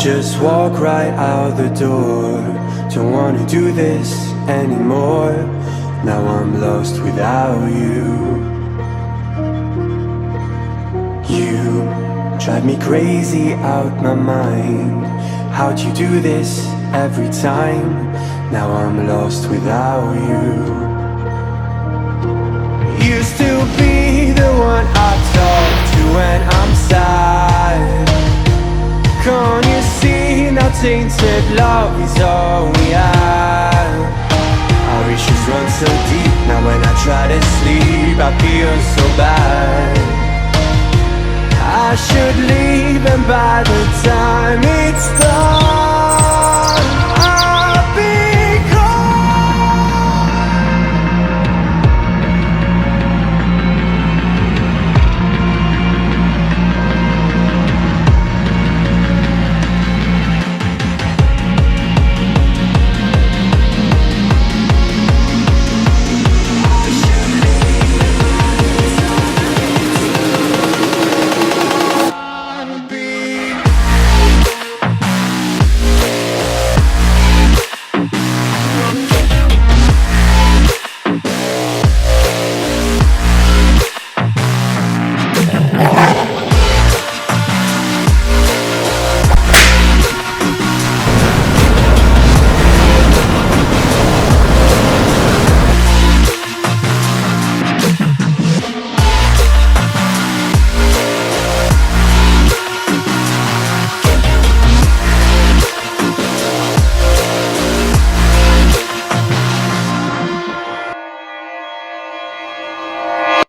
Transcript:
just walk right out the door. Don't wanna do this anymore. Now I'm lost without you. You drive me crazy out my mind. How'd you do this every time? Now I'm lost without you. Used to be the one I talk to when I'm sad. Can't you see now tainted love is all we have? Our issues run so deep, now when I try to sleep I feel so bad. I should leave and by the time it's done I'll be